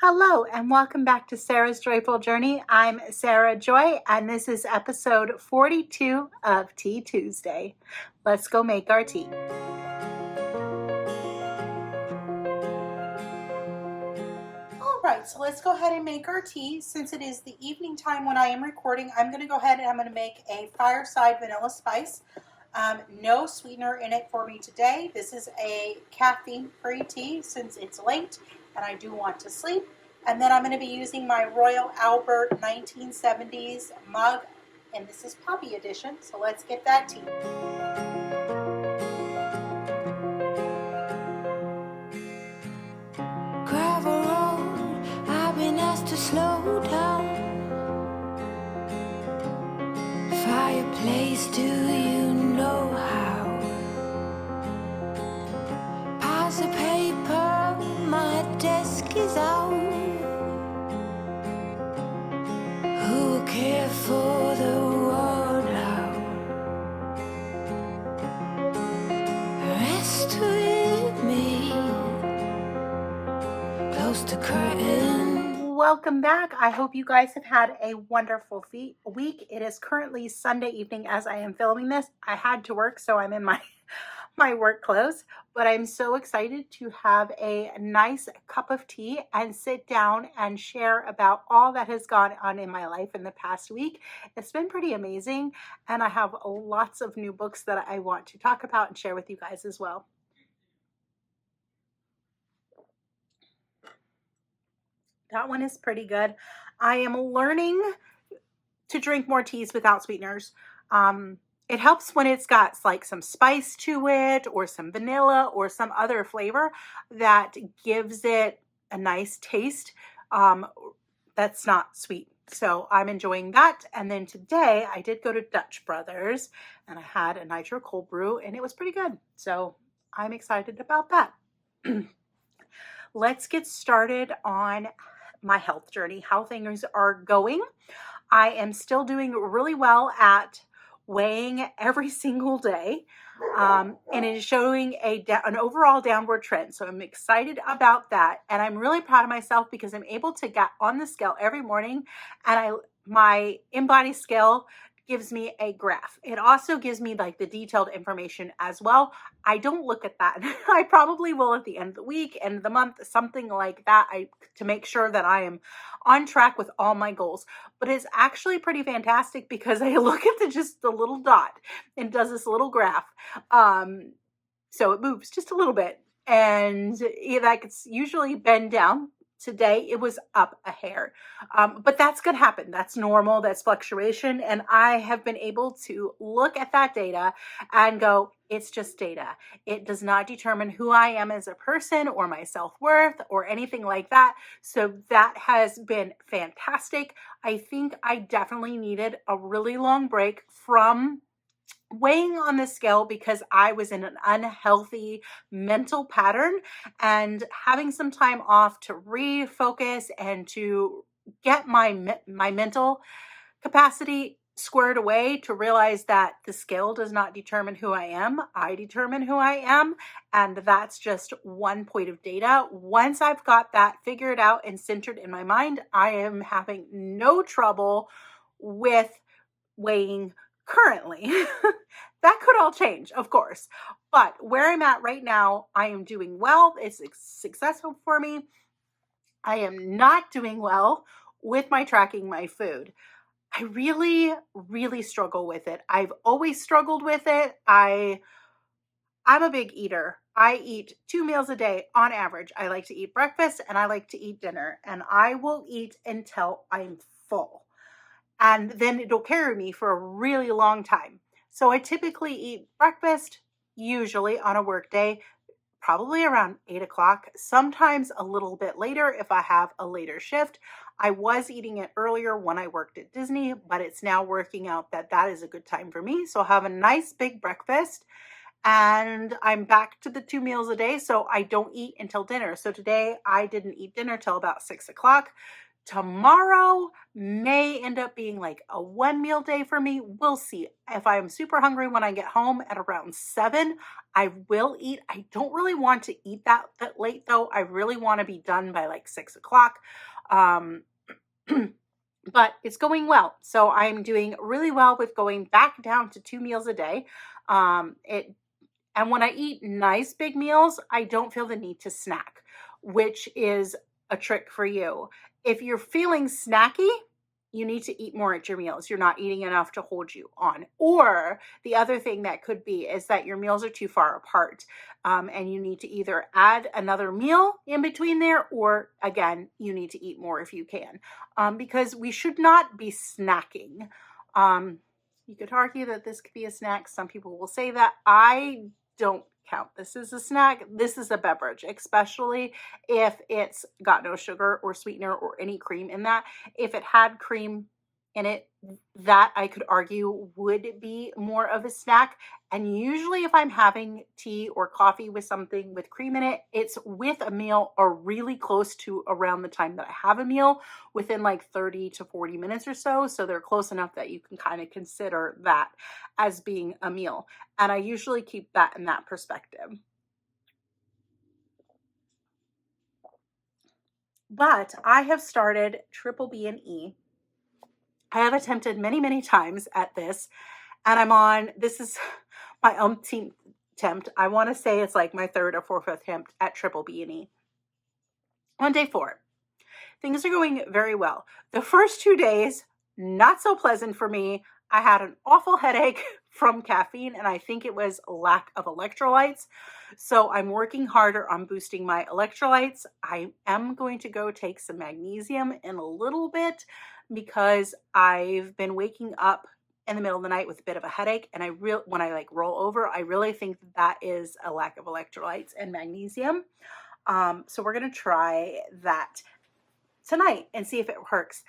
Hello and welcome back to Sarah's Joyful Journey. I'm Sarah Joy and this is episode 42 of Tea Tuesday. Let's go make our tea. All right, so let's go ahead and make our tea. Since it is the evening time when I am recording, I'm going to go ahead and I'm going to make a fireside vanilla spice. No sweetener in it for me today. This is a caffeine-free tea since it's late and I do want to sleep. And then I'm going to be using my Royal Albert 1970s mug, and this is Poppy Edition. So let's get that tea. Gravel road, I've been asked to slow down. Fireplace, do you know how? Piles of paper, my desk is out. Who will care for the world out? Rest with me, close to curtain. Welcome back. I hope you guys have had a wonderful week. It is currently Sunday evening as I am filming this. I had to work, so I'm in my work clothes, but I'm so excited to have a nice cup of tea and sit down and share about all that has gone on in my life in the past week. It's been pretty amazing, and I have lots of new books that I want to talk about and share with you guys as well. That one is pretty good. I am learning to drink more teas without sweeteners. It helps when it's got like some spice to it or some vanilla or some other flavor that gives it a nice taste that's not sweet. So I'm enjoying that. And then today I did go to Dutch Brothers and I had a nitro cold brew and it was pretty good. So I'm excited about that. Let's get started on my health journey, how things are going. I am still doing really well at weighing every single day, and it is showing an overall downward trend. So I'm excited about that, and I'm really proud of myself because I'm able to get on the scale every morning, and my in-body scale gives me a graph. It also gives me like the detailed information as well. I don't look at that. I probably will at the end of the week, end of the month, something like that, to make sure that I am on track with all my goals. But it's actually pretty fantastic because I look at just the little dot and does this little graph. So it moves just a little bit, and it's usually bend down. Today it was up a hair, but that's going to happen. That's normal. That's fluctuation. And I have been able to look at that data and go, it's just data. It does not determine who I am as a person or my self-worth or anything like that. So that has been fantastic. I think I definitely needed a really long break from weighing on the scale because I was in an unhealthy mental pattern, and having some time off to refocus and to get my mental capacity squared away, to realize that the scale does not determine who I am. I determine who I am, and that's just one point of data. Once I've got that figured out and centered in my mind, I am having no trouble with weighing currently. That could all change, of course, but where I'm at right now, I am doing well. It's successful for me. I am not doing well with my tracking my food. I really, really struggle with it. I've always struggled with it. I'm a big eater. I eat 2 meals a day on average. I like to eat breakfast and I like to eat dinner, and I will eat until I'm full. And then it'll carry me for a really long time. So I typically eat breakfast, usually on a work day, probably around 8 o'clock, sometimes a little bit later if I have a later shift. I was eating it earlier when I worked at Disney, but it's now working out that that is a good time for me. So I'll have a nice big breakfast, and I'm back to the 2 meals a day. So I don't eat until dinner. So today I didn't eat dinner till about 6 o'clock. Tomorrow may end up being like a 1 meal day for me. We'll see. If I'm super hungry when I get home at around 7, I will eat. I don't really want to eat that late though. I really want to be done by like 6 o'clock. Um, but it's going well. So I'm doing really well with going back down to 2 meals a day. It And when I eat nice big meals, I don't feel the need to snack, which is a trick for you. If you're feeling snacky, you need to eat more at your meals. You're not eating enough to hold you on. Or the other thing that could be is that your meals are too far apart, and you need to either add another meal in between there, or again, you need to eat more if you can, because we should not be snacking. Um, you could argue that this could be a snack. Some people will say that. I don't count this as a snack. This is a beverage, especially if it's got no sugar or sweetener or any cream in that. If it had cream in it, that I could argue would be more of a snack. And usually if I'm having tea or coffee with something with cream in it, it's with a meal or really close to around the time that I have a meal, within like 30 to 40 minutes or so. So they're close enough that you can kind of consider that as being a meal. And I usually keep that in that perspective. But I have started Triple B and E. I have attempted many, many times at this, and this is my umpteenth attempt. I want to say it's like my third or fourth attempt at Triple B and E. On day 4, things are going very well. The first 2 days, not so pleasant for me. I had an awful headache from caffeine, and I think it was a lack of electrolytes. So I'm working harder on boosting my electrolytes. I am going to go take some magnesium in a little bit because I've been waking up in the middle of the night with a bit of a headache, and when I like roll over, I really think that is a lack of electrolytes and magnesium. So we're going to try that tonight and see if it works.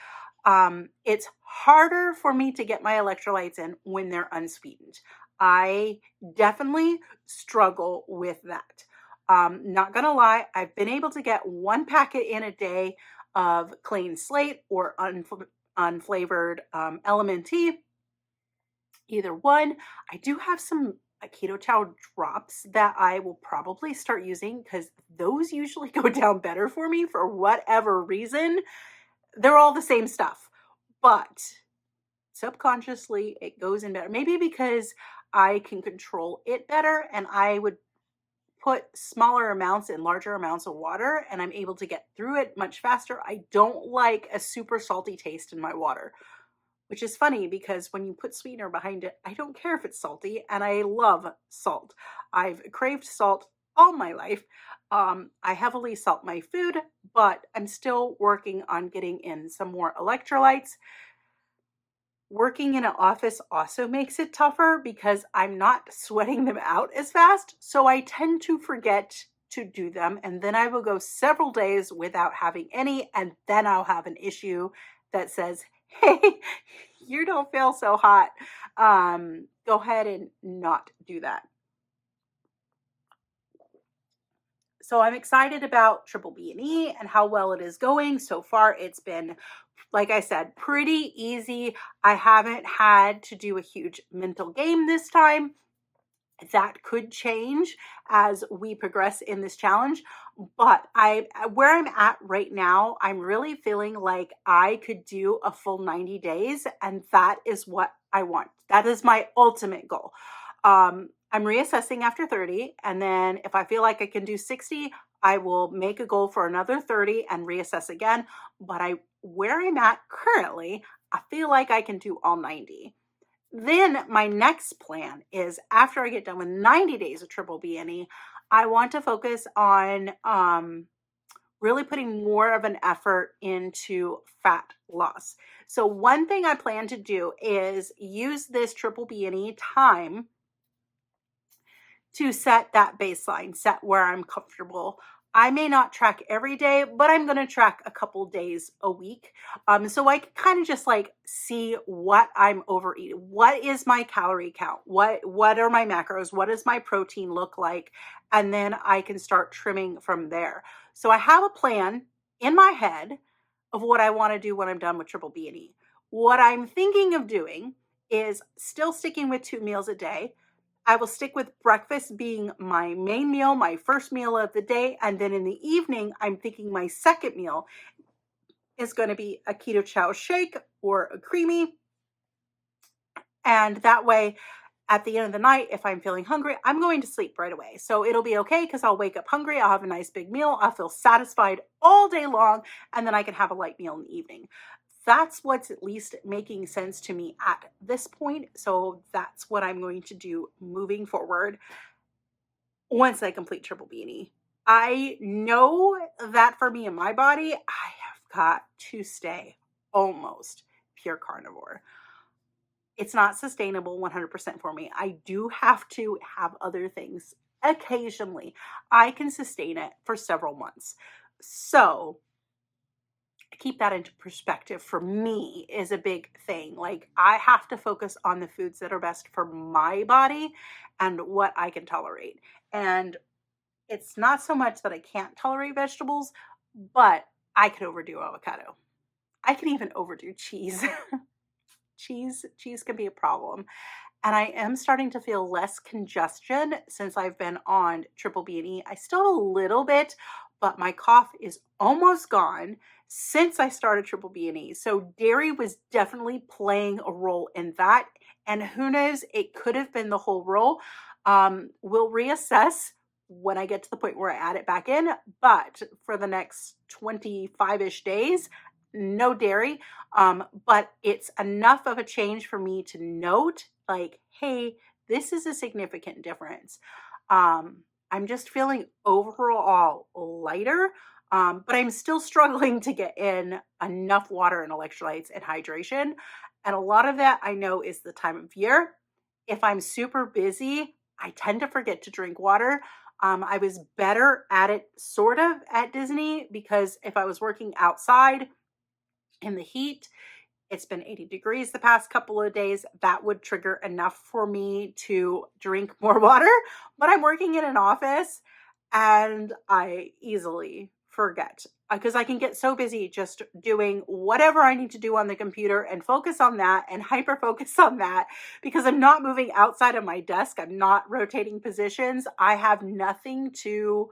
It's harder for me to get my electrolytes in when they're unsweetened. I definitely struggle with that. Not gonna lie, I've been able to get 1 packet in a day of Clean Slate or unflavored LMNT, either one. I do have some keto chow drops that I will probably start using because those usually go down better for me for whatever reason. They're all the same stuff, but subconsciously it goes in better. Maybe because I can control it better, and I would put smaller amounts in larger amounts of water, and I'm able to get through it much faster. I don't like a super salty taste in my water, which is funny because when you put sweetener behind it, I don't care if it's salty, and I love salt. I've craved salt all my life. I heavily salt my food, but I'm still working on getting in some more electrolytes. Working in an office also makes it tougher because I'm not sweating them out as fast, so I tend to forget to do them, and then I will go several days without having any, and then I'll have an issue that says, hey, you don't feel so hot. Go ahead and not do that. So I'm excited about Triple B and E and how well it is going. So far, it's been, like I said, pretty easy. I haven't had to do a huge mental game this time. That could change as we progress in this challenge. But where I'm at right now, I'm really feeling like I could do a full 90 days. And that is what I want. That is my ultimate goal. I'm reassessing after 30. And then if I feel like I can do 60, I will make a goal for another 30 and reassess again. But where I'm at currently, I feel like I can do all 90. Then my next plan is, after I get done with 90 days of Triple B and E, I want to focus on really putting more of an effort into fat loss. So one thing I plan to do is use this Triple B and E time to set that baseline, set where I'm comfortable. I may not track every day, but I'm going to track a couple days a week. So I can kind of just like see what I'm overeating. What is my calorie count? What are my macros? What does my protein look like? And then I can start trimming from there. So I have a plan in my head. of what I want to do when I'm done with triple B and E. What I'm thinking of doing is still sticking with 2 meals a day. I will stick with breakfast being my main meal, my first meal of the day. And then in the evening, I'm thinking my second meal is going to be a keto chow shake or a creamy. And that way, at the end of the night, if I'm feeling hungry, I'm going to sleep right away. So it'll be okay because I'll wake up hungry. I'll have a nice big meal. I'll feel satisfied all day long. And then I can have a light meal in the evening. That's what's at least making sense to me at this point. So that's what I'm going to do moving forward once I complete triple beanie. I know that for me and my body, I have got to stay almost pure carnivore. It's not sustainable 100% for me. I do have to have other things occasionally. I can sustain it for several months. So keep that into perspective for me is a big thing. Like I have to focus on the foods that are best for my body and what I can tolerate. And it's not so much that I can't tolerate vegetables, but I could overdo avocado. I can even overdo cheese. Cheese can be a problem. And I am starting to feel less congestion since I've been on triple B&E. I still have a little bit, but my cough is almost gone since I started triple B&E. So dairy was definitely playing a role in that. And who knows, it could have been the whole role. We'll reassess when I get to the point where I add it back in. But for the next 25-ish days, no dairy. But it's enough of a change for me to note, like, hey, this is a significant difference. I'm just feeling overall lighter, but I'm still struggling to get in enough water and electrolytes and hydration. And a lot of that I know is the time of year. If I'm super busy, I tend to forget to drink water. I was better at it sort of at Disney because if I was working outside in the heat, it's been 80 degrees the past couple of days, that would trigger enough for me to drink more water. But I'm working in an office and I easily forget because I can get so busy just doing whatever I need to do on the computer and focus on that and hyper focus on that because I'm not moving outside of my desk. I'm not rotating positions. I have nothing to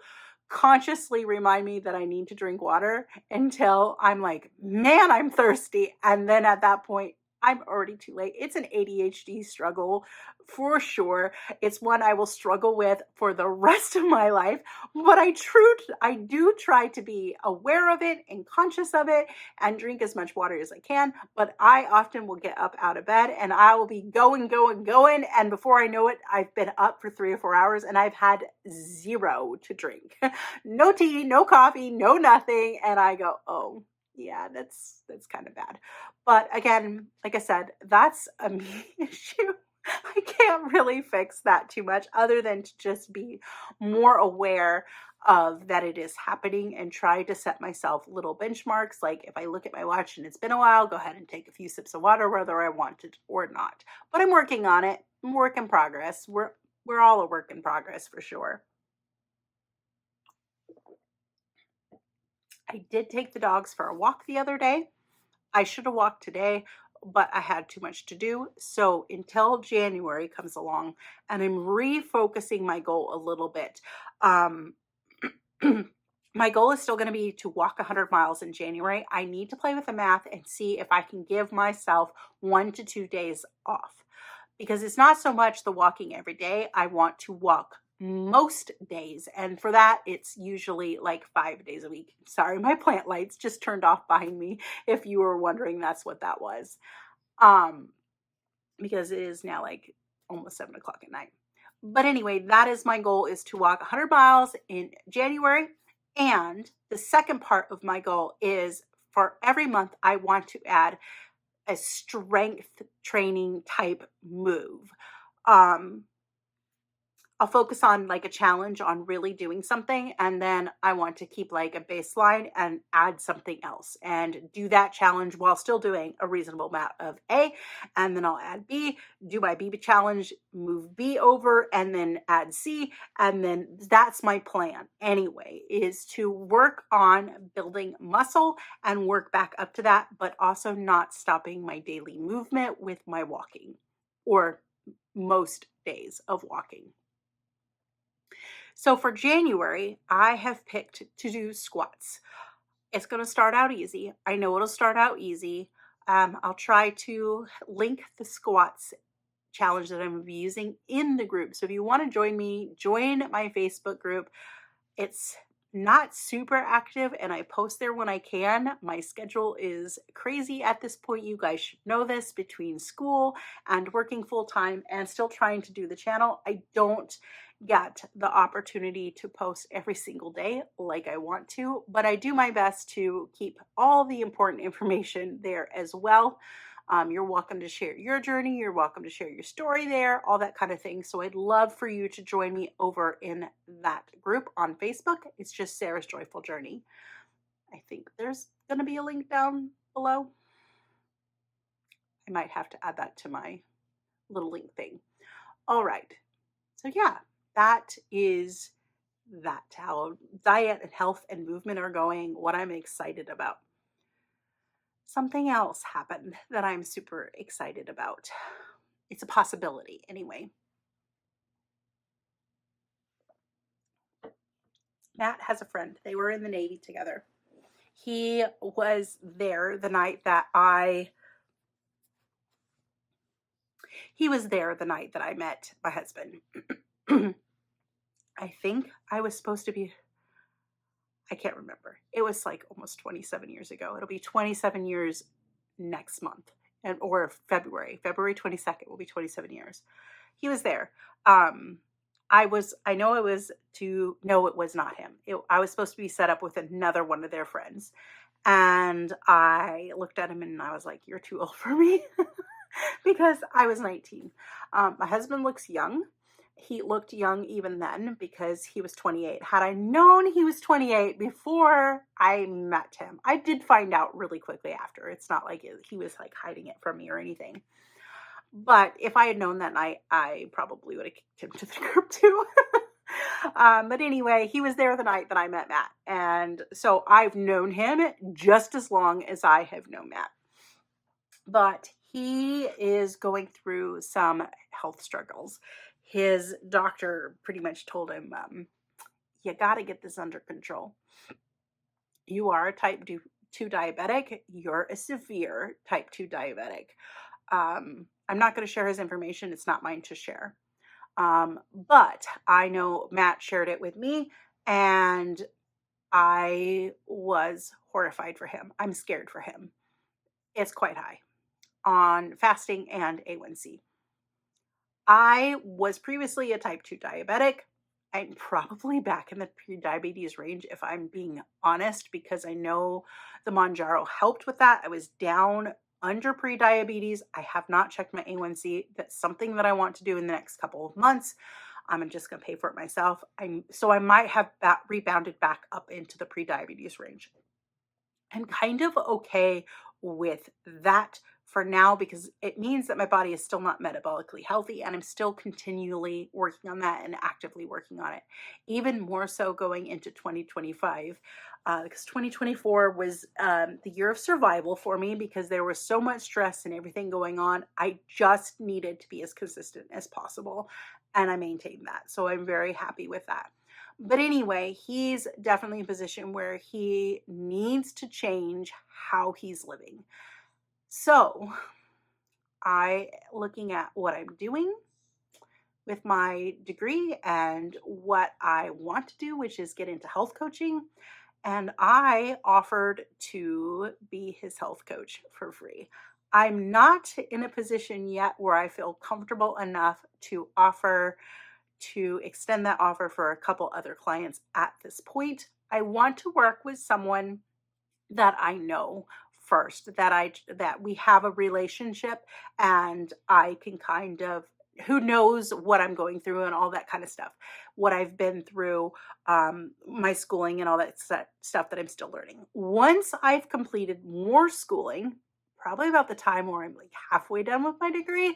consciously remind me that I need to drink water until I'm like, man, I'm thirsty. And then at that point, I'm already too late. It's an ADHD struggle for sure. It's one I will struggle with for the rest of my life, but I do try to be aware of it and conscious of it and drink as much water as I can. But I often will get up out of bed and I will be going. And before I know it, I've been up for 3 or 4 hours and I've had zero to drink. No tea, no coffee, no nothing. And I go, oh, yeah, that's kind of bad. But again, like I said, that's a me issue. I can't really fix that too much other than to just be more aware of that it is happening and try to set myself little benchmarks. Like if I look at my watch and it's been a while, go ahead and take a few sips of water, whether I want it or not. But I'm working on it. I'm work in progress. We're all a work in progress for sure. I did take the dogs for a walk the other day. I should have walked today, but I had too much to do. So until January comes along and I'm refocusing my goal a little bit, my goal is still going to be to walk 100 miles in January. I need to play with the math and see if I can give myself 1 to 2 days off because it's not so much the walking every day. I want to walk most days. And for that, it's usually like 5 days a week. Sorry, my plant lights just turned off behind me. If you were wondering, that's what that was. Because it is now like almost 7 o'clock at night. But anyway, that is my goal, is to walk 100 miles in January. And the second part of my goal is for every month, I want to add a strength training type move. I'll focus on like a challenge on really doing something. And then I want to keep like a baseline and add something else and do that challenge while still doing a reasonable amount of A. And then I'll add B, do my B challenge, move B over, and then add C. And then that's my plan anyway, is to work on building muscle and work back up to that, but also not stopping my daily movement with my walking, or most days of walking. So for January, I have picked to do squats. It's going to start out easy. I know it'll start out easy. I'll try to link the squats challenge that I'm going to be using in the group. So if you want to join me, join my Facebook group. It's not super active and I post there when I can. My schedule is crazy at this point. You guys should know this, between school and working full time and still trying to do the channel. I don't get the opportunity to post every single day like I want to, but I do my best to keep all the important information there as well. You're welcome to share your journey. You're welcome to share your story there, all that kind of thing. So I'd love for you to join me over in that group on Facebook. It's just Sarah's Joyful Journey. I think there's going to be a link down below. I might have to add that to my little link thing. All right. So yeah, that is that, how diet and health and movement are going, what I'm excited about. Something else happened that I'm super excited about. It's a possibility anyway. Matt has a friend. They were in the Navy together. He was there the night that I met my husband. I think I was supposed to be, I can't remember. It was like almost 27 years ago. It'll be 27 years next month, or February 22nd will be 27 years. He was there. It was not him. I was supposed to be set up with another one of their friends. And I looked at him and I was like, you're too old for me. Because I was 19. My husband looks young. He looked young even then because he was 28. Had I known he was 28 before I met him, I did find out really quickly after. It's not like he was like hiding it from me or anything. But if I had known that night, I probably would have kicked him to the group too. But anyway, he was there the night that I met Matt. And so I've known him just as long as I have known Matt. But he is going through some health struggles. His doctor pretty much told him, you got to get this under control. You are a type 2 diabetic. You're a severe type 2 diabetic. I'm not going to share his information. It's not mine to share. But I know Matt shared it with me and I was horrified for him. I'm scared for him. It's quite high on fasting and A1C. I was previously a type 2 diabetic. I'm probably back in the pre-diabetes range if I'm being honest, because I know the Mounjaro helped with that. I was down under pre-diabetes. I have not checked my A1C. That's something that I want to do in the next couple of months. I'm just going to pay for it myself. So I might have rebounded back up into the pre-diabetes range. I'm kind of okay with that for now because it means that my body is still not metabolically healthy and I'm still continually working on that and actively working on it. Even more so going into 2025 because 2024 was the year of survival for me because there was so much stress and everything going on. I just needed to be as consistent as possible and I maintained that. So I'm very happy with that. But anyway, he's definitely in a position where he needs to change how he's living. So looking at what I'm doing with my degree and what I want to do, which is get into health coaching. And I offered to be his health coach for free. I'm not in a position yet where I feel comfortable enough to extend that offer for a couple other clients at this point. I want to work with someone that I know first, that we have a relationship and I can kind of who knows what I'm going through and all that kind of stuff, what I've been through, my schooling and all that stuff that I'm still learning. Once I've completed more schooling, probably about the time where I'm like halfway done with my degree,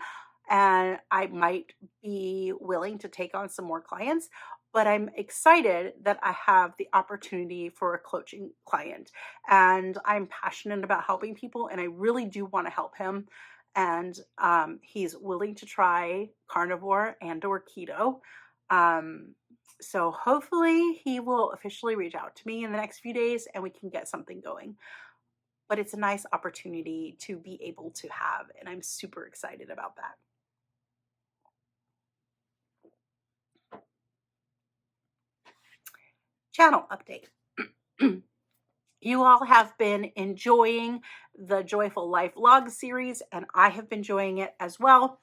and I might be willing to take on some more clients. But I'm excited that I have the opportunity for a coaching client, and I'm passionate about helping people, and I really do want to help him. And he's willing to try carnivore and or keto. Um, so hopefully he will officially reach out to me in the next few days and we can get something going. But it's a nice opportunity to be able to have, and I'm super excited about that. Channel update. You all have been enjoying the Joyful Life vlog series, and I have been enjoying it as well.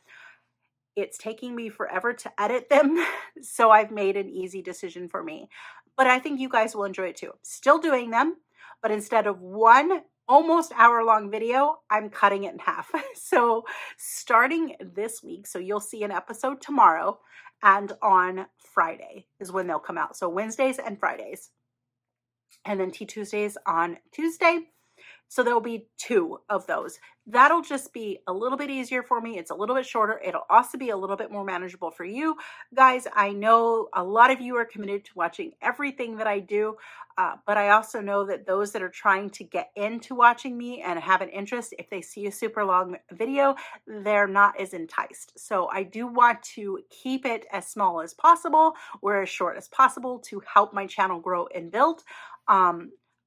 It's taking me forever to edit them, so I've made an easy decision for me. But I think you guys will enjoy it too. Still doing them, but instead of one almost hour-long video, I'm cutting it in half. So starting this week, so you'll see an episode tomorrow, and on Friday is when they'll come out. So Wednesdays and Fridays. And then Tuesdays on Tuesday. So there'll be 2 of those. That'll just be a little bit easier for me. It's a little bit shorter. It'll also be a little bit more manageable for you guys. I know a lot of you are committed to watching everything that I do, but I also know that those that are trying to get into watching me and have an interest, if they see a super long video, they're not as enticed. So I do want to keep it as small as possible or as short as possible to help my channel grow and build.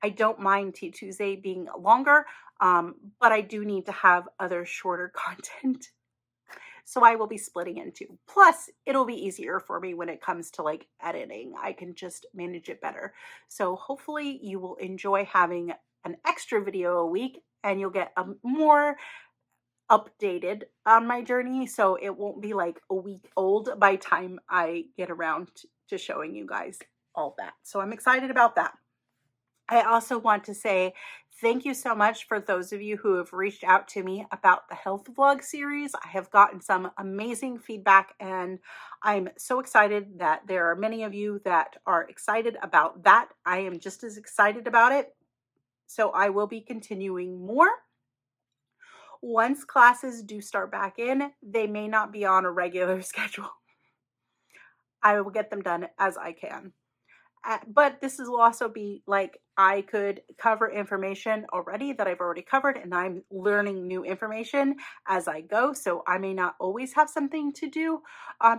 I don't mind Tuesday being longer, but I do need to have other shorter content. So I will be splitting into. Plus, it'll be easier for me when it comes to like editing. I can just manage it better. So hopefully you will enjoy having an extra video a week and you'll get a more updated on my journey. So it won't be like a week old by time I get around to showing you guys all that. So I'm excited about that. I also want to say thank you so much for those of you who have reached out to me about the health vlog series. I have gotten some amazing feedback, and I'm so excited that there are many of you that are excited about that. I am just as excited about it. So I will be continuing more. Once classes do start back in, they may not be on a regular schedule. I will get them done as I can. But this will also be like I could cover information already that I've already covered, and I'm learning new information as I go. So I may not always have something to do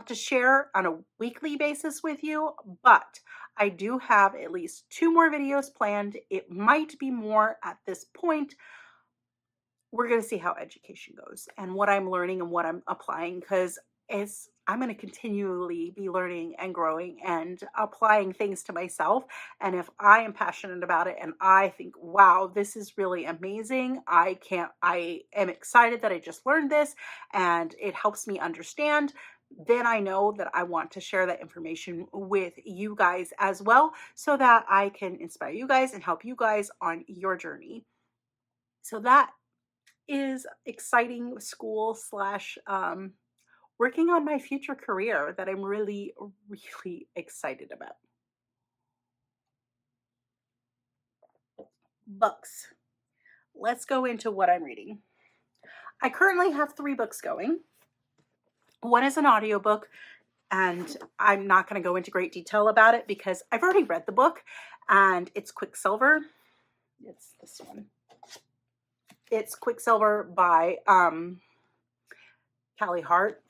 to share on a weekly basis with you, but I do have at least 2 more videos planned. It might be more at this point. We're going to see how education goes and what I'm learning and what I'm applying, because I'm going to continually be learning and growing and applying things to myself. And if I am passionate about it and I think, wow, this is really amazing, I am excited that I just learned this and it helps me understand, then I know that I want to share that information with you guys as well, so that I can inspire you guys and help you guys on your journey. So that is exciting school slash working on my future career that I'm really, really excited about. Books. Let's go into what I'm reading. I currently have 3 books going. One is an audiobook, and I'm not going to go into great detail about it because I've already read the book, and it's Quicksilver. It's this one. It's Quicksilver by Callie Hart.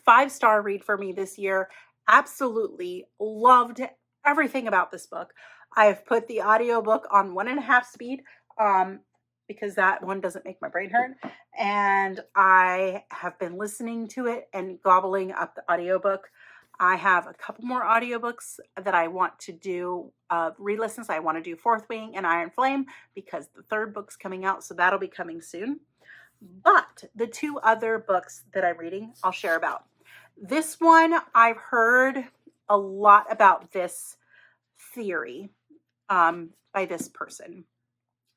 5-star read for me this year. Absolutely loved everything about this book. I have put the audiobook on 1.5 speed because that one doesn't make my brain hurt. And I have been listening to it and gobbling up the audiobook. I have a couple more audiobooks that I want to do re-listens. I want to do Fourth Wing and Iron Flame because the 3rd book's coming out, so that'll be coming soon. But the 2 other books that I'm reading, I'll share about. This one, I've heard a lot about this theory by this person.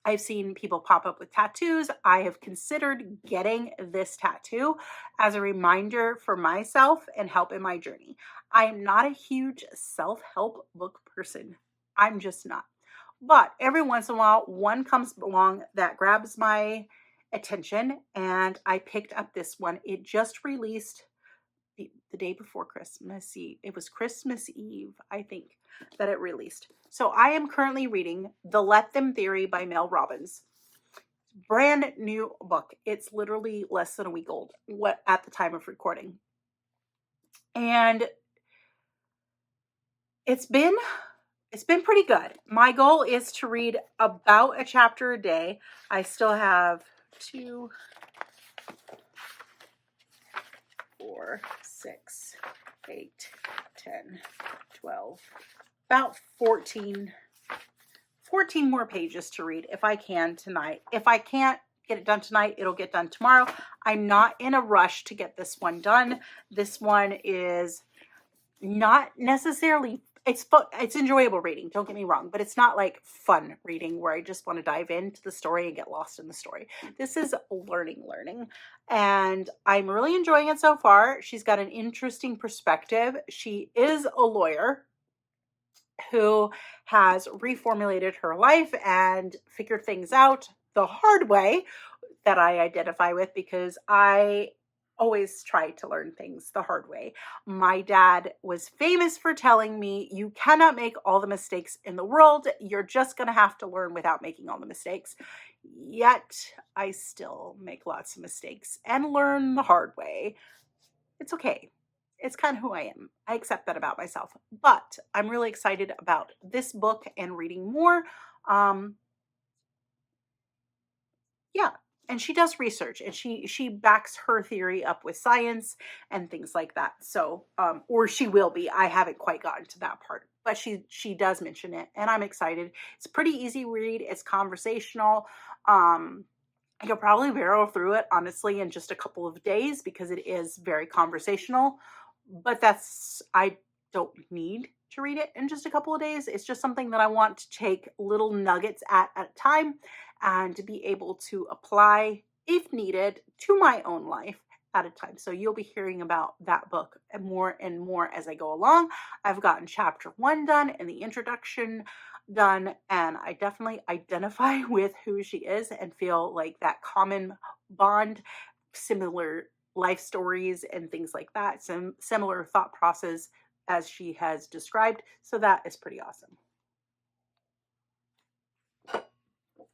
I've seen people pop up with tattoos. I have considered getting this tattoo as a reminder for myself and help in my journey. I am not a huge self-help book person. I'm just not. But every once in a while, one comes along that grabs my attention, and I picked up this one. It just released the day before Christmas Eve. It was Christmas Eve, I think, that it released. So I am currently reading The Let Them Theory by Mel Robbins. Brand new book. It's literally less than a week old at the time of recording. And it's been pretty good. My goal is to read about a chapter a day. I still have 2, 4, 6, 8, 10, 12, about 14 more pages to read if I can tonight. If I can't get it done tonight, it'll get done tomorrow. I'm not in a rush to get this one done. This one is not necessarily, it's fun, it's enjoyable reading, don't get me wrong, but it's not like fun reading where I just want to dive into the story and get lost in the story. This is learning, and I'm really enjoying it so far. She's got an interesting perspective. She is a lawyer who has reformulated her life and figured things out the hard way that I identify with, because I always try to learn things the hard way. My dad was famous for telling me, you cannot make all the mistakes in the world. You're just going to have to learn without making all the mistakes. Yet I still make lots of mistakes and learn the hard way. It's okay. It's kind of who I am. I accept that about myself. But I'm really excited about this book and reading more. Yeah. And she does research, and she backs her theory up with science and things like that. So, or she will be. I haven't quite gotten to that part, but she does mention it, and I'm excited. It's a pretty easy read. It's conversational. You'll probably barrel through it, honestly, in just a couple of days because it is very conversational. But I don't need to read it in just a couple of days. It's just something that I want to take little nuggets at a time and to be able to apply, if needed, to my own life at a time. So you'll be hearing about that book more and more as I go along. I've gotten chapter 1 done and the introduction done, and I definitely identify with who she is and feel like that common bond, similar life stories and things like that, some similar thought process as she has described. So that is pretty awesome.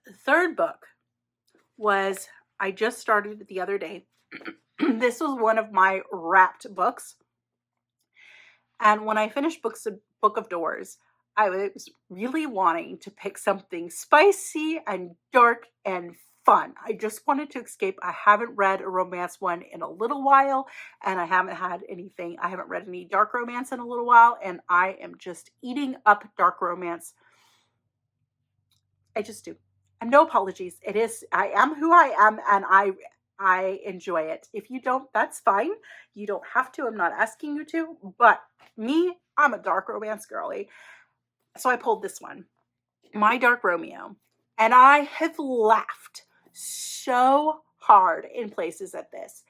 The third book was, I just started the other day. This was one of my wrapped books. And when I finished Book of Doors, I was really wanting to pick something spicy and dark and fun. I just wanted to escape. I haven't read a romance one in a little while, and I haven't read any dark romance in a little while, and I am just eating up dark romance. I just do. And no apologies. I am who I am, and I enjoy it. If you don't, that's fine. You don't have to. I'm not asking you to. But me, I'm a dark romance girly. So I pulled this one, My Dark Romeo. And I have laughed so hard in places at this.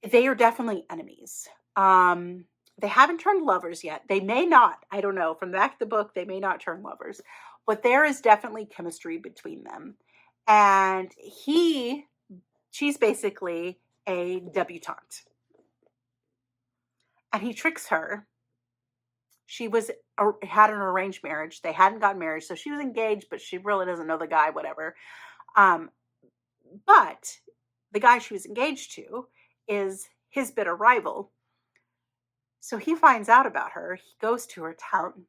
They are definitely enemies. They haven't turned lovers yet. They may not. I don't know. From the back of the book, they may not turn lovers. But there is definitely chemistry between them. And she's basically a debutante. And he tricks her. She had an arranged marriage. They hadn't gotten married, so she was engaged, but she really doesn't know the guy, whatever. But the guy she was engaged to is his bitter rival. So he finds out about her. He goes to her town.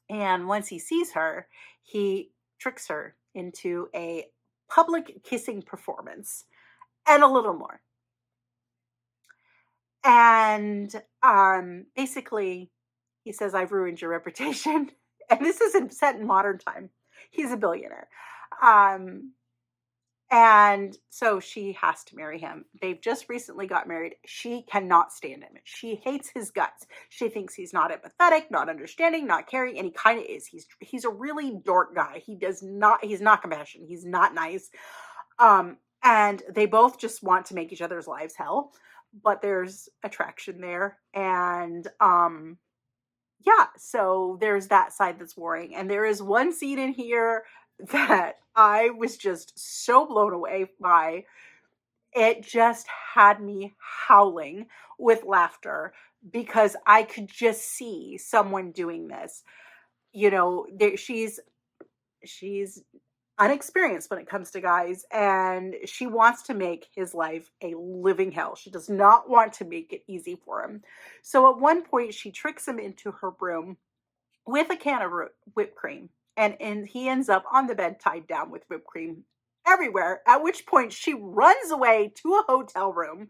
And once he sees her, he tricks her into a public kissing performance and a little more. And basically, he says, I've ruined your reputation. And this isn't set in modern time. He's a billionaire. And so she has to marry him. They've just recently got married. She cannot stand him. She hates his guts. She thinks he's not empathetic, not understanding, not caring, and he kind of is. He's a really dork guy. He's not compassionate. He's not nice. And they both just want to make each other's lives hell, but there's attraction there. And yeah, so there's that side that's warring. And there is one scene in here that I was just so blown away by. It just had me howling with laughter because I could just see someone doing this. She's unexperienced when it comes to guys, and she wants to make his life a living hell. She does not want to make it easy for him. So at one point, she tricks him into her room with a can of whipped cream, and he ends up on the bed tied down with whipped cream everywhere, at which point she runs away to a hotel room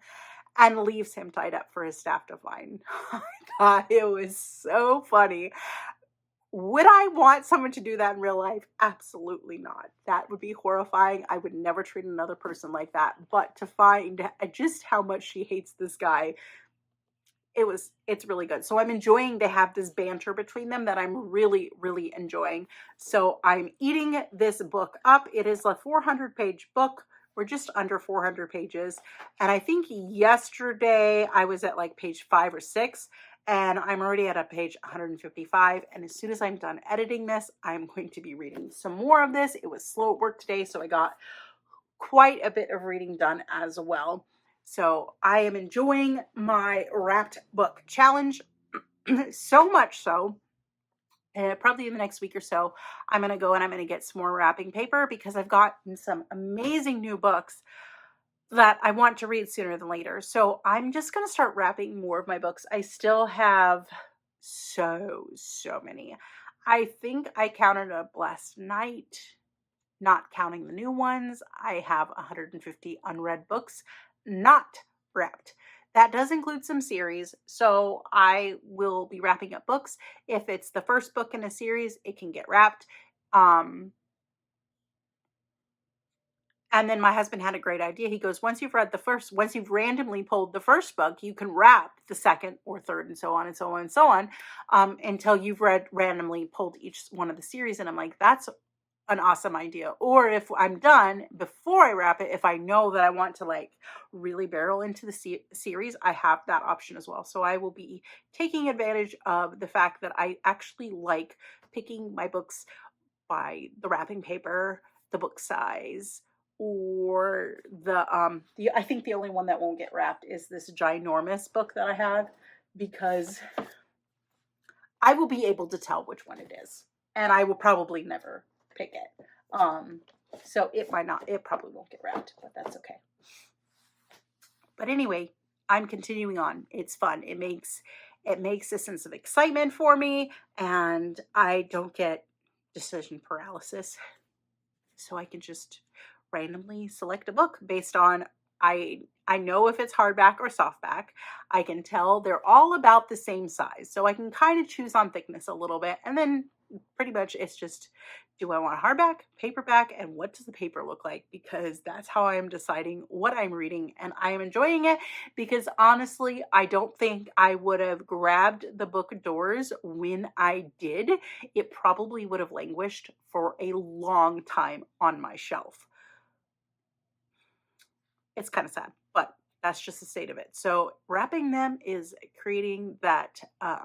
and leaves him tied up for his staff to find. I thought it was so funny. Would I want someone to do that in real life? Absolutely not. That would be horrifying. I would never treat another person like that. But to find just how much she hates this guy, it's really good. So I'm enjoying, they have this banter between them that I'm really, really enjoying. So I'm eating this book up. It is a 400-page book. We're just under 400 pages. And I think yesterday I was at like page 5 or 6. And I'm already at a page 155. And as soon as I'm done editing this, I'm going to be reading some more of this. It was slow at work today, so I got quite a bit of reading done as well. So I am enjoying my wrapped book challenge so much so. Probably in the next week or so, I'm going to go and I'm going to get some more wrapping paper because I've gotten some amazing new books that I want to read sooner than later. So I'm just going to start wrapping more of my books. I still have so many. I think I counted up last night, not counting the new ones. I have 150 unread books, not wrapped. That does include some series, so I will be wrapping up books. If it's the first book in a series, it can get wrapped. And then my husband had a great idea. He goes, once you've randomly pulled the first book, you can wrap the second or third and so on and so on and so on, until you've randomly pulled each one of the series. And I'm like, that's an awesome idea. Or if I'm done before I wrap it, if I know that I want to like really barrel into the series, I have that option as well. So I will be taking advantage of the fact that I actually like picking my books by the wrapping paper, the book size, or I think the only one that won't get wrapped is this ginormous book that I have, because I will be able to tell which one it is, and I will probably never pick it. So it probably won't get wrapped, but that's okay. But anyway, I'm continuing on. It's fun. It makes a sense of excitement for me, and I don't get decision paralysis. So I can just randomly select a book based on, I know if it's hardback or softback. I can tell they're all about the same size. So I can kind of choose on thickness a little bit. And then pretty much it's just, do I want hardback, paperback, and what does the paper look like? Because that's how I am deciding what I'm reading, and I am enjoying it because honestly, I don't think I would have grabbed the book Doors when I did. It probably would have languished for a long time on my shelf. It's kind of sad, but that's just the state of it. So wrapping them is creating that, what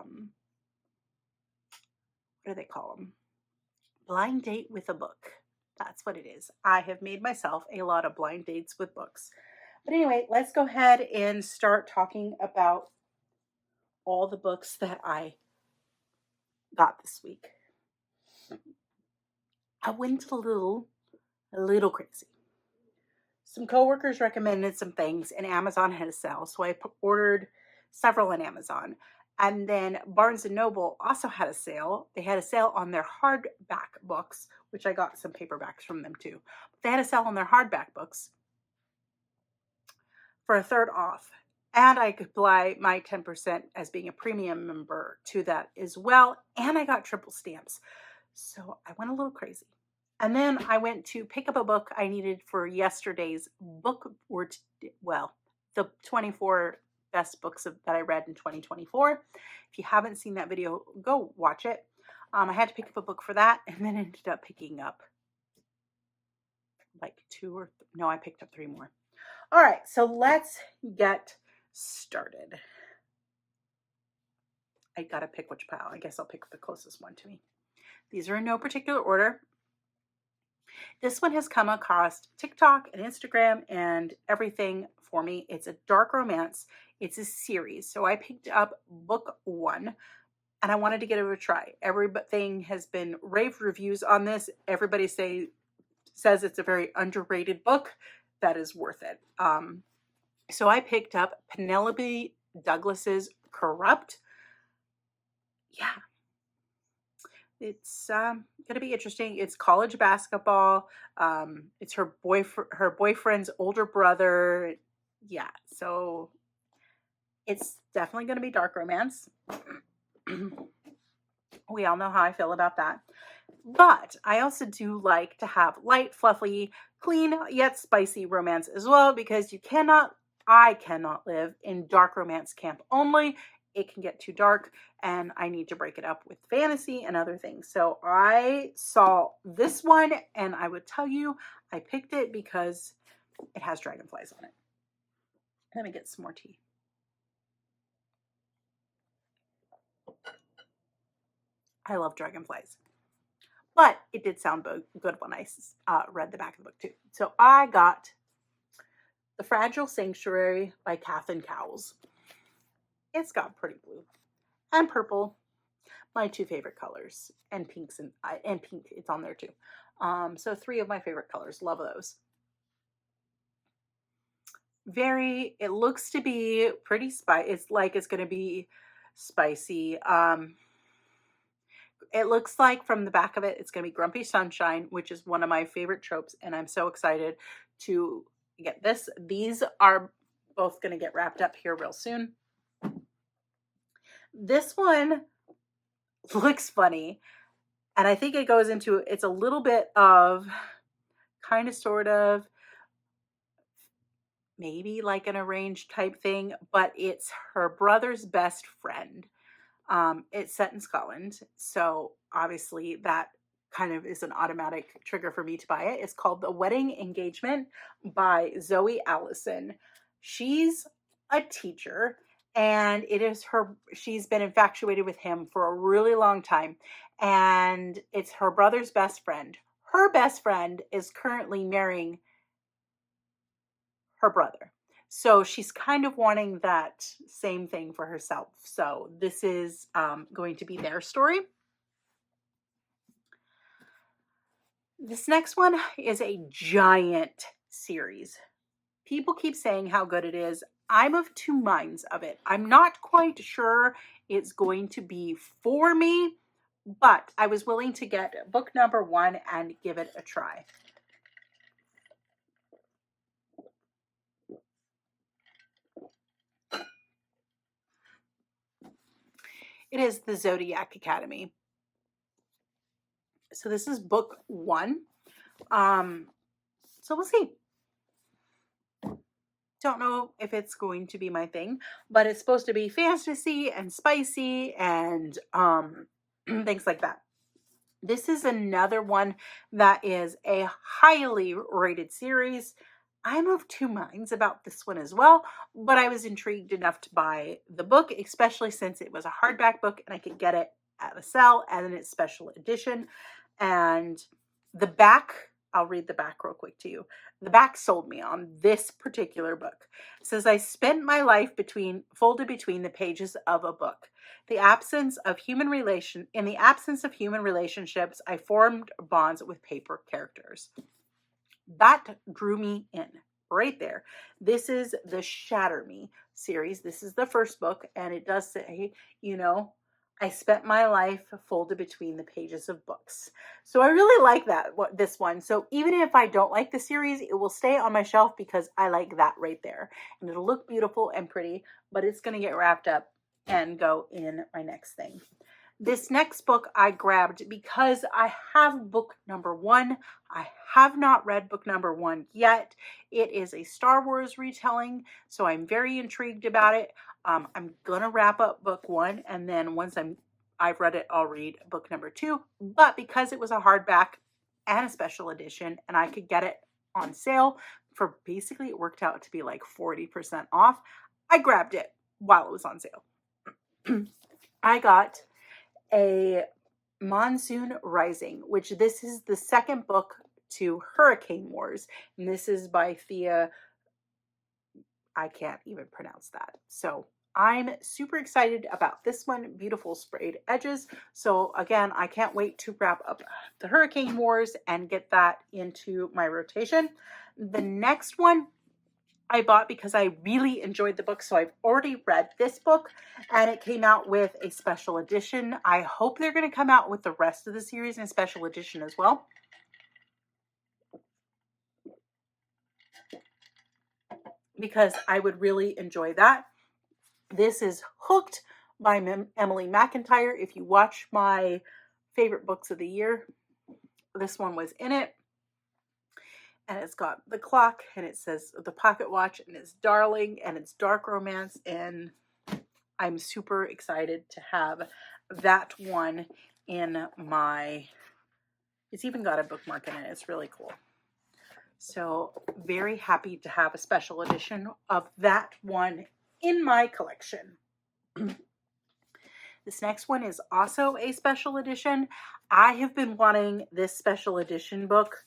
do they call them? Blind date with a book. That's what it is. I have made myself a lot of blind dates with books. But anyway, let's go ahead and start talking about all the books that I got this week. I went a little crazy. Some coworkers recommended some things, and Amazon had a sale, so I ordered several on Amazon. And then Barnes & Noble also had a sale. They had a sale on their hardback books, which I got some paperbacks from them too. But they had a sale on their hardback books for a third off. And I could apply my 10% as being a premium member to that as well. And I got triple stamps. So I went a little crazy. And then I went to pick up a book I needed for yesterday's book, the 24 best books that I read in 2024. If you haven't seen that video, go watch it. I had to pick up a book for that, and then ended up picking up like I picked up 3 more. All right, so let's get started. I gotta pick which pile. I guess I'll pick the closest one to me. These are in no particular order. This one has come across TikTok and Instagram and everything for me. It's a dark romance. It's a series. So I picked up book 1 and I wanted to give it a try. Everything has been rave reviews on this. Everybody says it's a very underrated book that is worth it. So I picked up Penelope Douglas's Corrupt. Yeah, it's going to be interesting. It's college basketball. It's her boyfriend's older brother. Yeah, so it's definitely going to be dark romance. We all know how I feel about that. But I also do like to have light, fluffy, clean, yet spicy romance as well, because I cannot live in dark romance camp only. It can get too dark and I need to break it up with fantasy and other things. So I saw this one and I would tell you I picked it because it has dragonflies on it. Let me get some more tea. I love dragonflies. But it did sound good when I read the back of the book too. So I got The Fragile Sanctuary by Kathleen Cowles. It's got pretty blue and purple, my 2 favorite colors, and pinks and pink. It's on there too. So 3 of my favorite colors. Love those. It looks to be pretty spicy. It's like it's going to be spicy. It looks like from the back of it, it's going to be Grumpy Sunshine, which is one of my favorite tropes. And I'm so excited to get this. These are both going to get wrapped up here real soon. This one looks funny. And I think it goes into, it's a little bit of kind of sort of maybe like an arranged type thing, but it's her brother's best friend. It's set in Scotland, so obviously that kind of is an automatic trigger for me to buy it. It's called The Wedding Engagement by Zoe Allison. She's a teacher, and she's been infatuated with him for a really long time, and it's her brother's best friend. Her best friend is currently marrying her brother. So she's kind of wanting that same thing for herself. So this is going to be their story. This next one is a giant series. People keep saying how good it is. I'm of 2 minds of it. I'm not quite sure it's going to be for me, but I was willing to get book number 1 and give it a try. It is The Zodiac Academy. So this is book 1. So we'll see. Don't know if it's going to be my thing, but it's supposed to be fantasy and spicy and things like that. This is another one that is a highly rated series. I'm of 2 minds about this one as well, but I was intrigued enough to buy the book, especially since it was a hardback book and I could get it at a sale and it's special edition. And the back, I'll read the back real quick to you. The back sold me on this particular book. It says, I spent my life folded between the pages of a book. In the absence of human relationships, I formed bonds with paper characters. That drew me in right there. This is the Shatter Me series. This is the first book, and it does say, I spent my life folded between the pages of books. So I really like this one. So even if I don't like the series, it will stay on my shelf because I like that right there. And it'll look beautiful and pretty, but it's going to get wrapped up and go in my next thing. This next book I grabbed because I have book number 1. I have not read book number 1 yet. It is a Star Wars retelling, so I'm very intrigued about it. I'm gonna wrap up book 1, and then once I've read it, I'll read book number 2. But because it was a hardback and a special edition, and I could get it on sale for basically, it worked out to be like 40% off, I grabbed it while it was on sale. I got a Monsoon Rising, which this is the second book to Hurricane Wars, and this is by Thea. I can't even pronounce that. So I'm super excited about this one. Beautiful sprayed edges. So again, I can't wait to wrap up the Hurricane Wars and get that into my rotation. The next one I bought because I really enjoyed the book. So I've already read this book, and it came out with a special edition. I hope they're going to come out with the rest of the series in a special edition as well. Because I would really enjoy that. This is Hooked by Emily McIntyre. If you watch my favorite books of the year, this one was in it. And it's got the clock, and it says the pocket watch, and it's darling, and it's dark romance, and I'm super excited to have that one in my, it's even got a bookmark in it. It's really cool. So very happy to have a special edition of that one in my collection. This next one is also a special edition. I have been wanting this special edition book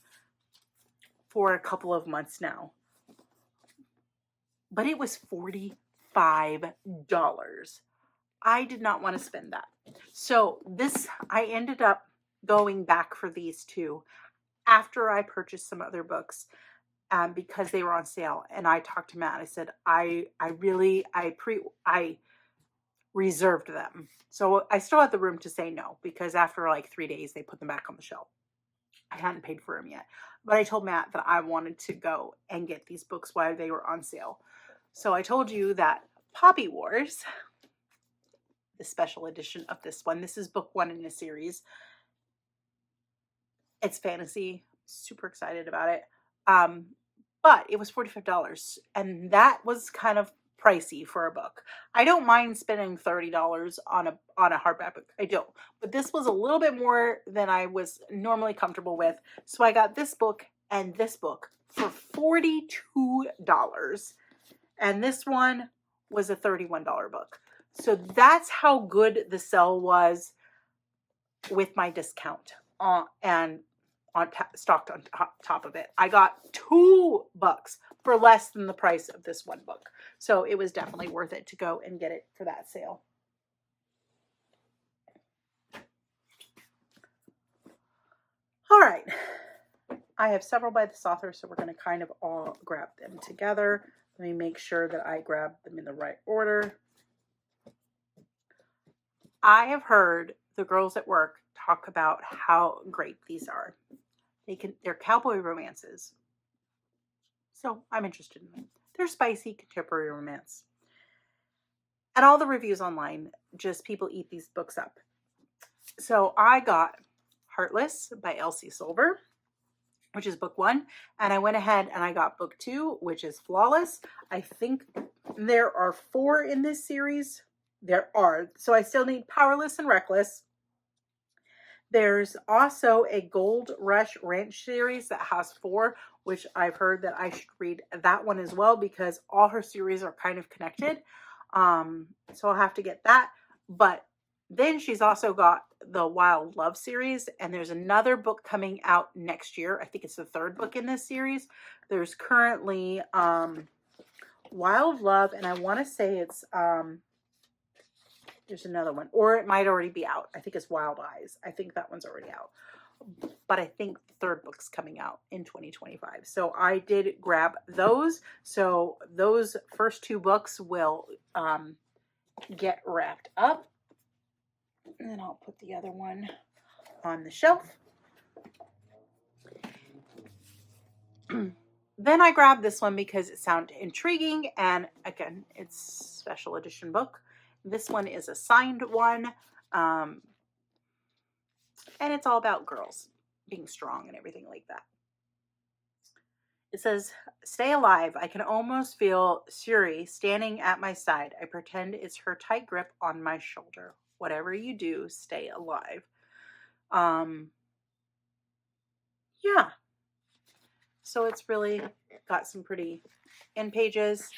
for a couple of months now, but it was $45. I did not want to spend that. So I ended up going back for these two after I purchased some other books because they were on sale. And I talked to Matt. I said, I reserved them. So I still had the room to say no, because after like 3 days, they put them back on the shelf. I hadn't paid for them yet, but I told Matt that I wanted to go and get these books while they were on sale. So I told you that Poppy Wars, the special edition of this one, this is book 1 in a series. It's fantasy. Super excited about it. But it was $45, and that was kind of pricey for a book. I don't mind spending $30 on a hardback book. I don't. But this was a little bit more than I was normally comfortable with. So I got this book and this book for $42. And this one was a $31 book. So that's how good the sale was with my discount and stocked on top of it. I got 2 books for less than the price of this one book. So it was definitely worth it to go and get it for that sale. All right. I have several by this author, so we're going to kind of all grab them together. Let me make sure that I grab them in the right order. I have heard the girls at work talk about how great these are. They're cowboy romances. So I'm interested in them. They're spicy contemporary romance. And all the reviews online, just people eat these books up. So I got Heartless by Elsie Silver, which is book 1. And I went ahead and I got book 2, which is Flawless. I think there are 4 in this series. There are. So I still need Powerless and Reckless. There's also a Gold Rush Ranch series that has 4, which I've heard that I should read that one as well, because all her series are kind of connected. So I'll have to get that. But then she's also got the Wild Love series, and there's another book coming out next year. I think it's the 3rd book in this series. There's currently Wild Love, and I want to say it's there's another one, or it might already be out. I think it's Wild Eyes. I think that one's already out. But I think the 3rd book's coming out in 2025. So I did grab those. So those first 2 books will get wrapped up. And then I'll put the other one on the shelf. Then I grabbed this one because it sounded intriguing. And again, it's a special edition book. This one is a signed one. And it's all about girls being strong and everything like that. It says, stay alive. I can almost feel Suri standing at my side. I pretend it's her tight grip on my shoulder. Whatever you do, stay alive. Yeah. So it's really got some pretty end pages.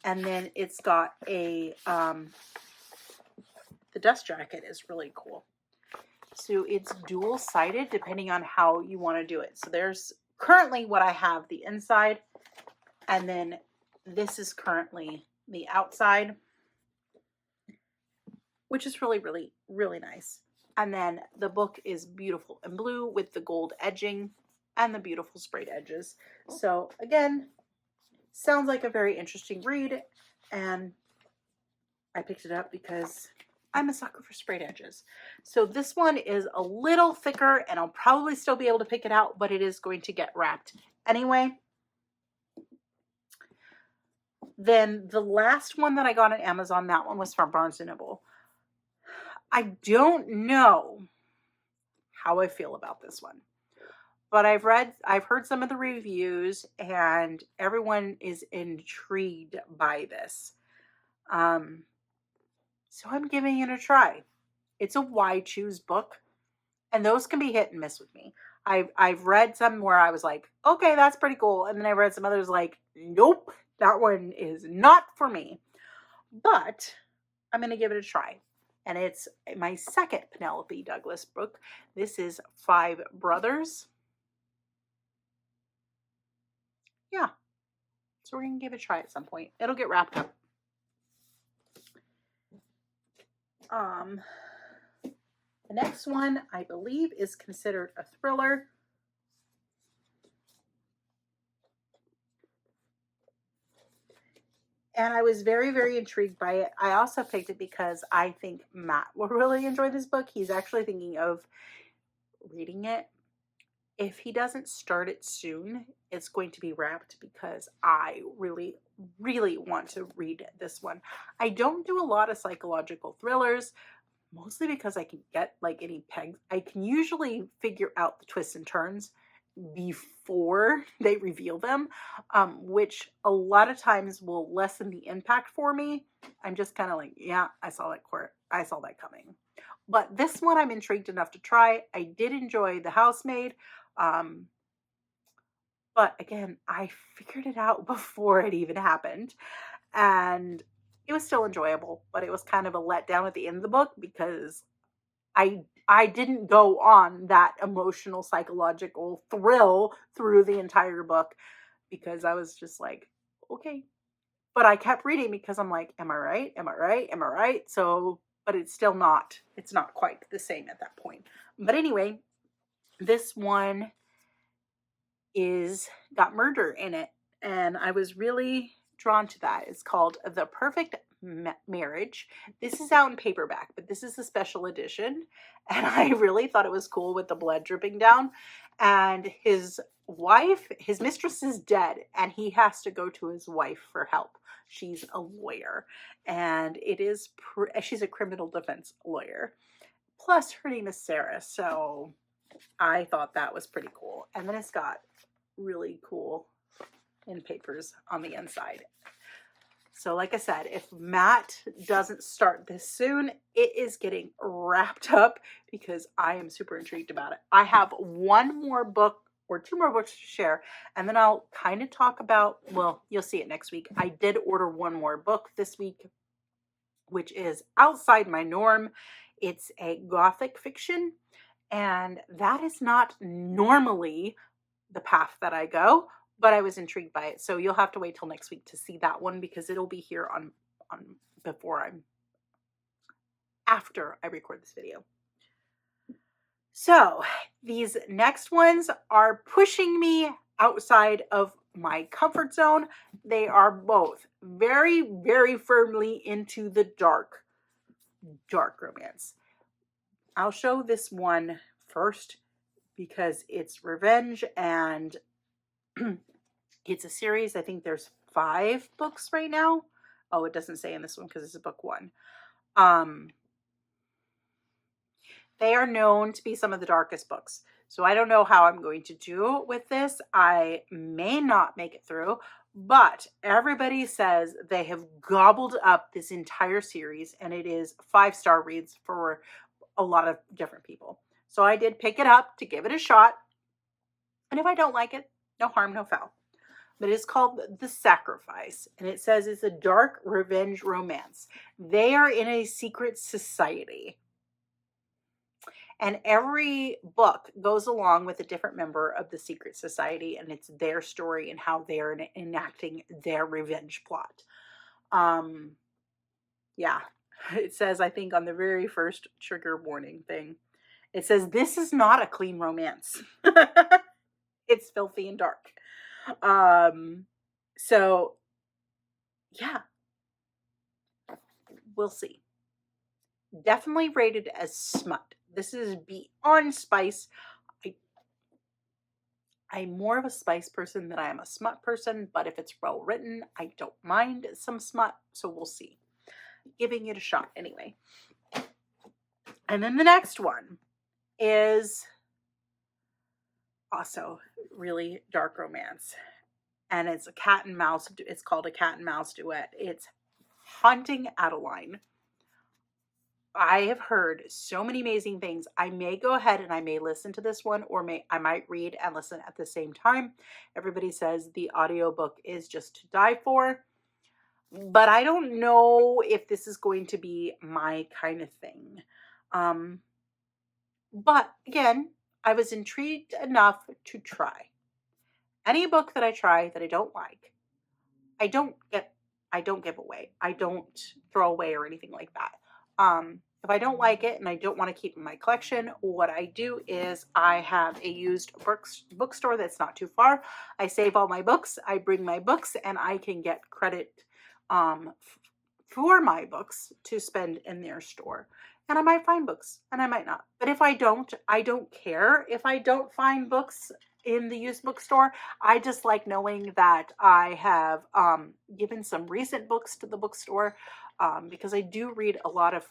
And then it's got a, the dust jacket is really cool. So it's dual-sided depending on how you want to do it. So there's currently what I have, the inside, and then this is currently the outside, which is really, really, really nice. And then the book is beautiful and blue with the gold edging and the beautiful sprayed edges. So again, sounds like a very interesting read, and I picked it up because I'm a sucker for sprayed edges. So this one is a little thicker, and I'll probably still be able to pick it out, but it is going to get wrapped anyway. Then the last one that I got on Amazon, that one was from Barnes & Noble. I don't know how I feel about this one, but I've heard some of the reviews, and everyone is intrigued by this. So I'm giving it a try. It's a why choose book, and those can be hit and miss with me. I've read some where I was like, okay, that's pretty cool, and then I read some others like, nope, that one is not for me. But I'm going to give it a try. And it's my second Penelope Douglas book. This is Five Brothers. Yeah. So we're going to give it a try at some point. It'll get wrapped up. The next one, I believe, is considered a thriller. And I was very, very intrigued by it. I also picked it because I think Matt will really enjoy this book. He's actually thinking of reading it. If he doesn't start it soon, it's going to be wrapped because I really, really want to read this one. I don't do a lot of psychological thrillers, mostly because I can get like any pegs. I can usually figure out the twists and turns before they reveal them, which a lot of times will lessen the impact for me. I'm just kind of like, yeah, I saw that coming. But this one I'm intrigued enough to try. I did enjoy The Housemaid. But again, I figured it out before it even happened. And it was still enjoyable, but it was kind of a letdown at the end of the book because I didn't go on that emotional, psychological thrill through the entire book because I was just like, okay. But I kept reading because I'm like, am I right? Am I right? Am I right? So, but it's not quite the same at that point. But anyway, this one got murder in it, and I was really drawn to that. It's called The Perfect Marriage. This is out in paperback, but this is a special edition, and I really thought it was cool with the blood dripping down. And his mistress is dead, and he has to go to his wife for help. She's a lawyer, and she's a criminal defense lawyer. Plus, her name is Sarah, so I thought that was pretty cool. And then it's got really cool in papers on the inside. So like I said, if Matt doesn't start this soon, it is getting wrapped up because I am super intrigued about it. I have one more book or two more books to share, and then I'll kind of talk about, well, you'll see it next week. I did order one more book this week, which is outside my norm. It's a gothic fiction, and that is not normally the path that I go, but I was intrigued by it. So you'll have to wait till next week to see that one because it'll be here on after I record this video. So these next ones are pushing me outside of my comfort zone. They are both very, very firmly into the dark romance. I'll show this one first because it's revenge, and it's a series. I think there's 5 books right now. Oh, it doesn't say in this one because it's a book 1. They are known to be some of the darkest books. So I don't know how I'm going to do with this. I may not make it through, but everybody says they have gobbled up this entire series, and it is 5-star reads for a lot of different people. So I did pick it up to give it a shot. And if I don't like it, no harm, no foul. But it's called The Sacrifice, and it says it's a dark revenge romance. They are in a secret society, and every book goes along with a different member of the secret society, and it's their story and how they're enacting their revenge plot. Yeah, it says, I think on the very first trigger warning thing, it says, this is not a clean romance. It's filthy and dark. So yeah, we'll see. Definitely rated as smut. This is beyond spice. I'm more of a spice person than I am a smut person, but if it's well written, I don't mind some smut, so we'll see. Giving it a shot anyway. And then the next one is also really dark romance, and it's a cat and mouse. It's called A Cat and Mouse Duet. It's Haunting Adeline. I have heard so many amazing things. I may go ahead and I may listen to this one, or I might read and listen at the same time. Everybody says the audiobook is just to die for, but I don't know if this is going to be my kind of thing. But again, I was intrigued enough to try. Any book that I try that I don't like, I don't give away. I don't throw away or anything like that. If I don't like it and I don't want to keep in my collection, what I do is I have a used bookstore that's not too far. I save all my books. I bring my books, and I can get credit for my books to spend in their store. And I might find books, and I might not. But if I don't care if I don't find books in the used bookstore. I just like knowing that I have given some recent books to the bookstore, because I do read a lot of,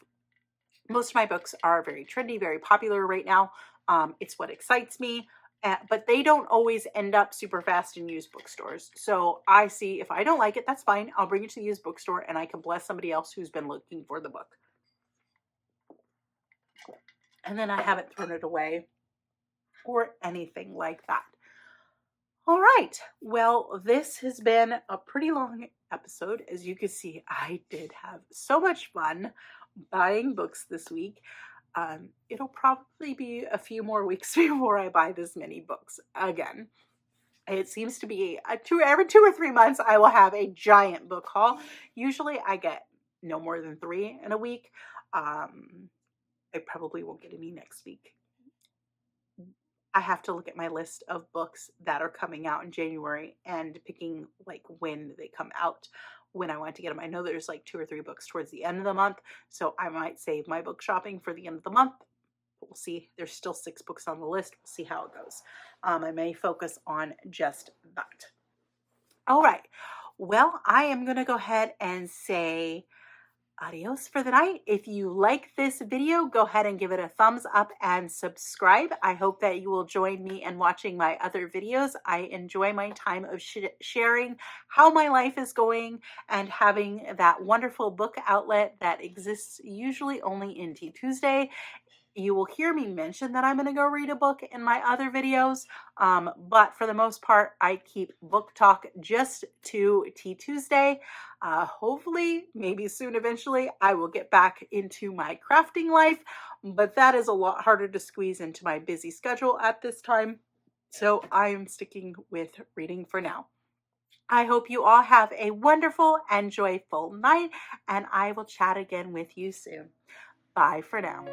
most of my books are very trendy, very popular right now. It's what excites me, but they don't always end up super fast in used bookstores. So I see, if I don't like it, that's fine. I'll bring it to the used bookstore, and I can bless somebody else who's been looking for the book. And then I haven't thrown it away or anything like that. All right. Well, this has been a pretty long episode. As you can see, I did have so much fun buying books this week. It'll probably be a few more weeks before I buy this many books again. It seems to be every 2 or 3 months, I will have a giant book haul. Usually I get no more than 3 in a week. I probably won't get any next week. I have to look at my list of books that are coming out in January and picking like when they come out, when I want to get them. I know there's like 2 or 3 books towards the end of the month, so I might save my book shopping for the end of the month. But we'll see. There's still 6 books on the list. We'll see how it goes. I may focus on just that. All right. Well, I am going to go ahead and say adios for the night. If you like this video, go ahead and give it a thumbs up and subscribe. I hope that you will join me in watching my other videos. I enjoy my time of sharing how my life is going and having that wonderful book outlet that exists usually only in Tea Tuesday. You will hear me mention that I'm going to go read a book in my other videos, but for the most part, I keep book talk just to Tea Tuesday. Hopefully, maybe soon, eventually, I will get back into my crafting life, but that is a lot harder to squeeze into my busy schedule at this time, so I am sticking with reading for now. I hope you all have a wonderful and joyful night, and I will chat again with you soon. Bye for now.